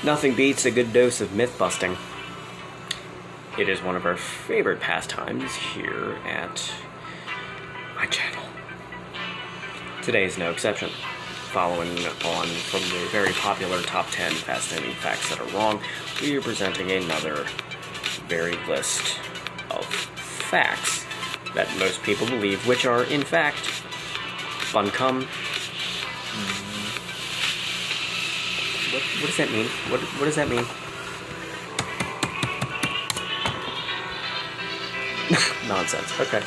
Nothing beats a good dose of myth-busting. It is one of our favorite pastimes here at my channel. Today is no exception. Following on from the very popular top 10 fascinating facts that are wrong, we are presenting another varied list of facts that most people believe, which are, in fact, buncombe. What does that mean? What does that mean? Nonsense. Okay.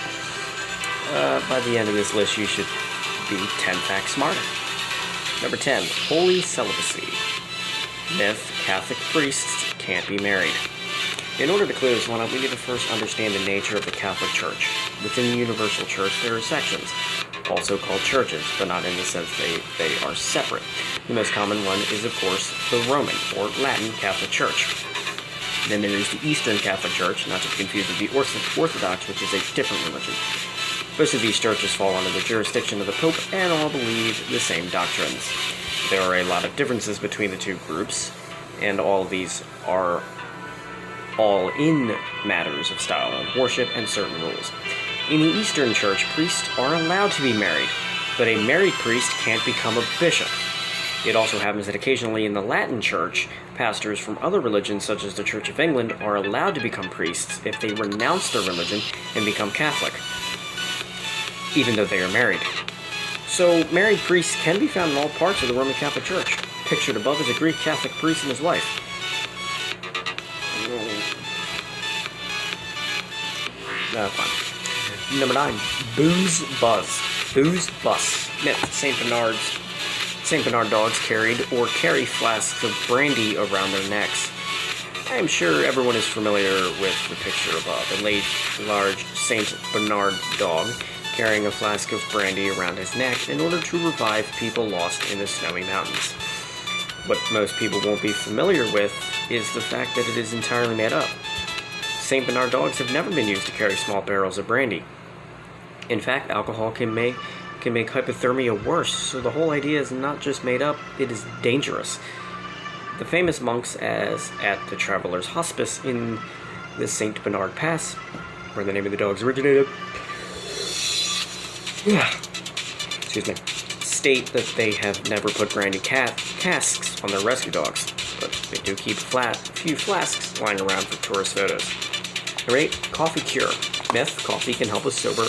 By the end of this list, you should be 10 facts smarter. Number 10, holy celibacy. Myth, Catholic priests can't be married. In order to clear this one up, we need to first understand the nature of the Catholic Church. Within the Universal Church, there are sections, also called churches, but not in the sense they are separate. The most common one is, of course, the Roman, or Latin, Catholic Church. Then there is the Eastern Catholic Church, not to be confused with the Orthodox, which is a different religion. Most of these churches fall under the jurisdiction of the Pope and all believe the same doctrines. There are a lot of differences between the two groups, and all of these are all in matters of style and worship and certain rules. In the Eastern Church, priests are allowed to be married, but a married priest can't become a bishop. It also happens that occasionally in the Latin Church, pastors from other religions, such as the Church of England, are allowed to become priests if they renounce their religion and become Catholic, even though they are married. So, married priests can be found in all parts of the Roman Catholic Church. Pictured above is a Greek Catholic priest and his wife. Fine. Number 9, booze buzz. Booze bus. Myth, St. Bernard dogs carry flasks of brandy around their necks. I am sure everyone is familiar with the picture above. A large St. Bernard dog carrying a flask of brandy around his neck in order to revive people lost in the snowy mountains. What most people won't be familiar with is the fact that it is entirely made up. St. Bernard dogs have never been used to carry small barrels of brandy. In fact, alcohol can make hypothermia worse, so the whole idea is not just made up, it is dangerous. The famous monks at the Traveler's Hospice in the St. Bernard Pass, where the name of the dogs originated, state that they have never put brandy casks on their rescue dogs, but they do keep a few flasks lying around for tourist photos. Number 8, coffee cure. Myth, coffee can help sober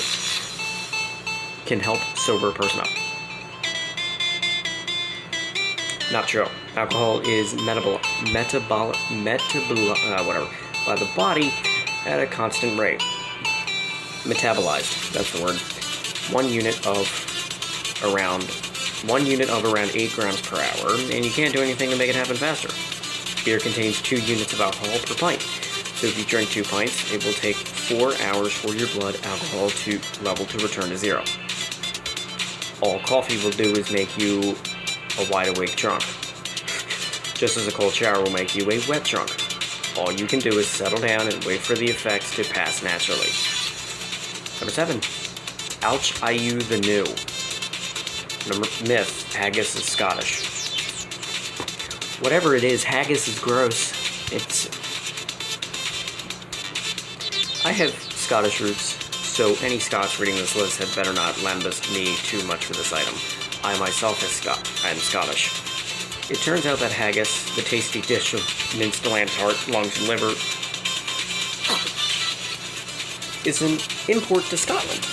a person up. Not true. Alcohol is metabolized by the body at a constant rate. Metabolized, that's the word. 1 unit of around 8 grams per hour, and you can't do anything to make it happen faster. Beer contains 2 units of alcohol per pint. So if you drink 2 pints, it will take 4 hours for your blood alcohol level to return to 0. All coffee will do is make you a wide-awake drunk, just as a cold shower will make you a wet drunk. All you can do is settle down and wait for the effects to pass naturally. Number 7, ouch, I you the new. Myth, haggis is Scottish. Whatever it is, haggis is gross. I have Scottish roots, so any Scots reading this list had better not lambast me too much for this item. I myself am Scottish. It turns out that haggis, the tasty dish of minced lamb's heart, lungs, and liver, is an import to Scotland,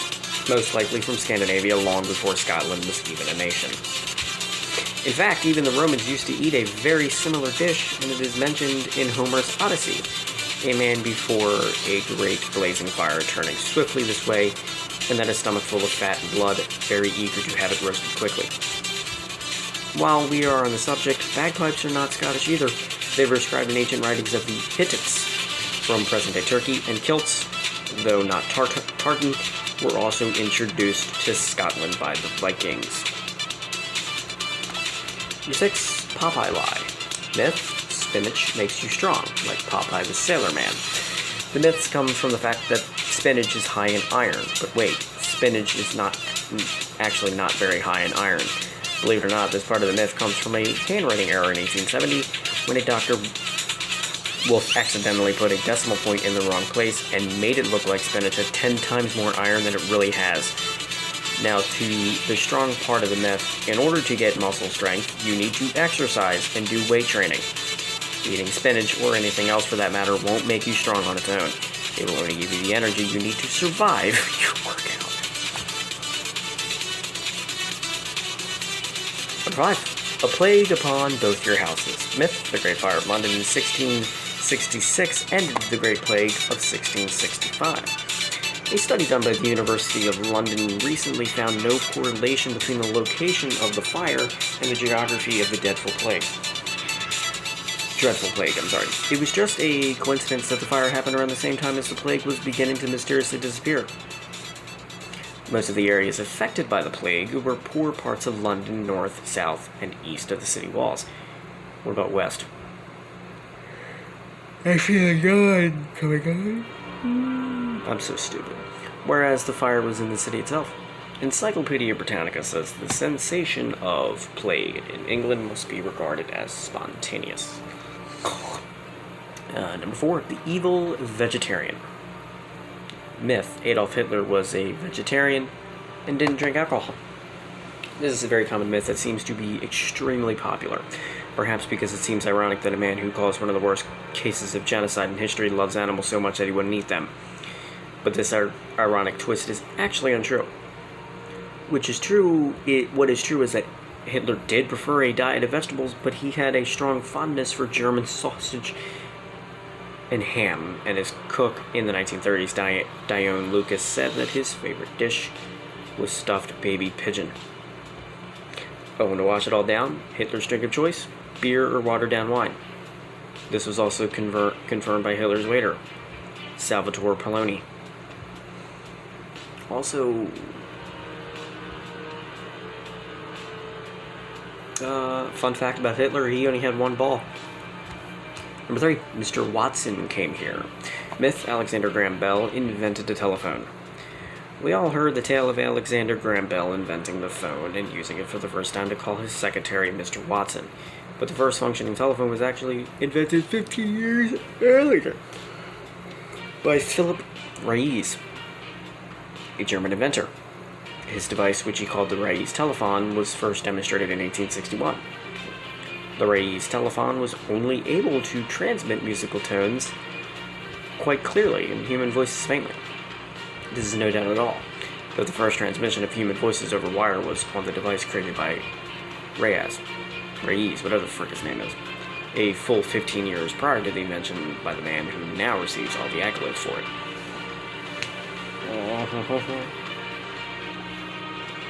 most likely from Scandinavia long before Scotland was even a nation. In fact, even the Romans used to eat a very similar dish, and it is mentioned in Homer's Odyssey. A man before a great blazing fire turning swiftly this way, and then a stomach full of fat and blood, very eager to have it roasted quickly. While we are on the subject, bagpipes are not Scottish either. They were described in ancient writings of the Hittites from present-day Turkey, and kilts, though not tartan, were also introduced to Scotland by the Vikings. Number 6, Popeye lie. Myth, spinach makes you strong, like Popeye the Sailor Man. The myths come from the fact that spinach is high in iron, but wait, spinach is actually not very high in iron. Believe it or not, this part of the myth comes from a handwriting error in 1870 when a Dr. Wolf accidentally put a decimal point in the wrong place and made it look like spinach had 10 times more iron than it really has. Now, to the strong part of the myth, in order to get muscle strength, you need to exercise and do weight training. Eating spinach, or anything else for that matter, won't make you strong on its own. It will only give you the energy you need to survive your workout. Number 5. A plague upon both your houses. Myth: the Great Fire of London in 1666 ended the Great Plague of 1665. A study done by the University of London recently found no correlation between the location of the fire and the geography of the dreadful plague. It was just a coincidence that the fire happened around the same time as the plague was beginning to mysteriously disappear. Most of the areas affected by the plague were poor parts of London, north, south, and east of the city walls. What about west? I feel a yawn coming on. I'm so stupid. Whereas the fire was in the city itself. Encyclopedia Britannica says the sensation of plague in England must be regarded as spontaneous. Number 4, the evil vegetarian. Myth: Adolf Hitler was a vegetarian and didn't drink alcohol. This is a very common myth that seems to be extremely popular, perhaps because it seems ironic that a man who caused one of the worst cases of genocide in history loves animals so much that he wouldn't eat them. But this ironic twist is actually untrue. What is true is that Hitler did prefer a diet of vegetables, but he had a strong fondness for German sausage and ham, and his cook in the 1930s, Dione Lucas, said that his favorite dish was stuffed baby pigeon. Oh, and to wash it all down, Hitler's drink of choice: beer or watered-down wine. This was also confirmed by Hitler's waiter, Salvatore Poloni. Also, fun fact about Hitler, he only had one ball. Number 3, Mr. Watson came here. Myth: Alexander Graham Bell invented the telephone. We all heard the tale of Alexander Graham Bell inventing the phone and using it for the first time to call his secretary Mr. Watson. But the first functioning telephone was actually invented 15 years earlier by Philip Reis, a German inventor. His device, which he called the Reis telephone, was first demonstrated in 1861. The Reis telephone was only able to transmit musical tones quite clearly and human voices faintly. This is no doubt at all that the first transmission of human voices over wire was on the device created by Reis, whatever the frick his name is, a full 15 years prior to the invention by the man who now receives all the accolades for it.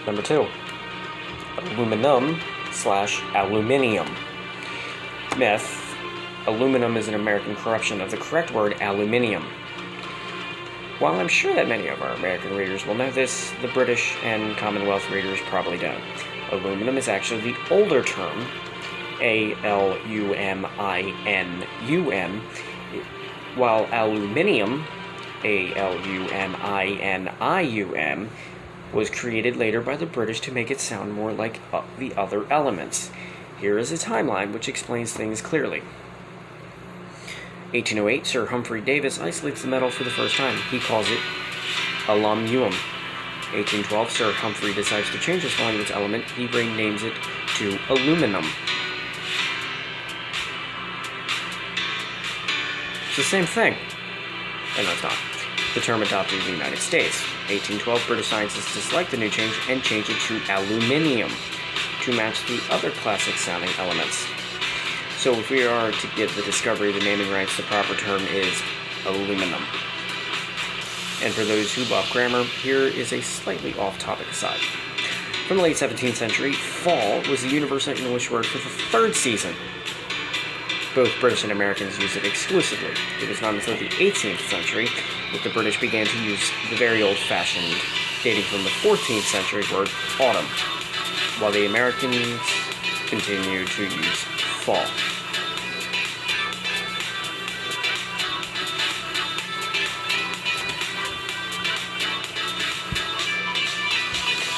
Number 2, aluminum/aluminium. Myth: aluminum is an American corruption of the correct word aluminium. While I'm sure that many of our American readers will know this, the British and Commonwealth readers probably don't. Aluminum is actually the older term, aluminum, while aluminium, aluminum, was created later by the British to make it sound more like the other elements. Here is a timeline which explains things clearly. 1808, Sir Humphrey Davy isolates the metal for the first time. He calls it aluminium. 1812, Sir Humphrey decides to change the spelling of its element. He renames it to aluminum. It's the same thing. And no, it's not. The term adopted in the United States. 1812, British scientists disliked the new change and changed it to aluminium to match the other classic-sounding elements. So if we are to give the discovery the naming rights, the proper term is aluminum. And for those who love grammar, here is a slightly off-topic aside. From the late 17th century, fall was the universal English word for the third season. Both British and Americans used it exclusively. It was not until the 18th century that the British began to use the very old-fashioned, dating from the 14th century word autumn, while the Americans continued to use fall.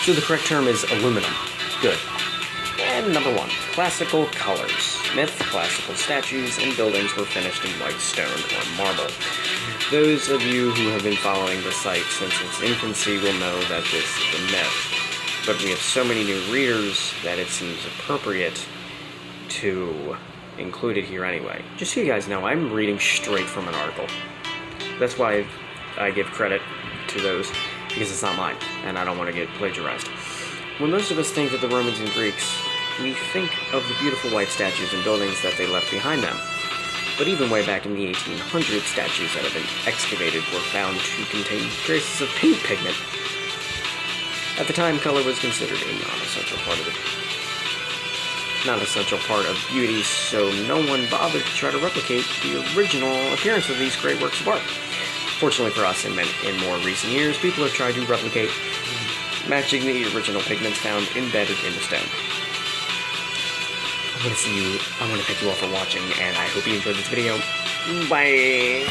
So the correct term is aluminum. Good. And number 1, classical colors. Myth, classical statues, and buildings were finished in white stone or marble. Those of you who have been following the site since its infancy will know that this is a myth. But we have so many new readers that it seems appropriate to include it here anyway. Just so you guys know, I'm reading straight from an article. That's why I give credit to those, because it's not mine, and I don't want to get plagiarized. When most of us think of the Romans and Greeks, we think of the beautiful white statues and buildings that they left behind them. But even way back in the 1800s, statues that have been excavated were found to contain traces of paint pigment. At the time, color was considered a non-essential part of beauty, so no one bothered to try to replicate the original appearance of these great works of art. Fortunately for us, in more recent years, people have tried to replicate matching the original pigments found embedded in the stone. I want to thank you all for watching, and I hope you enjoyed this video. Bye!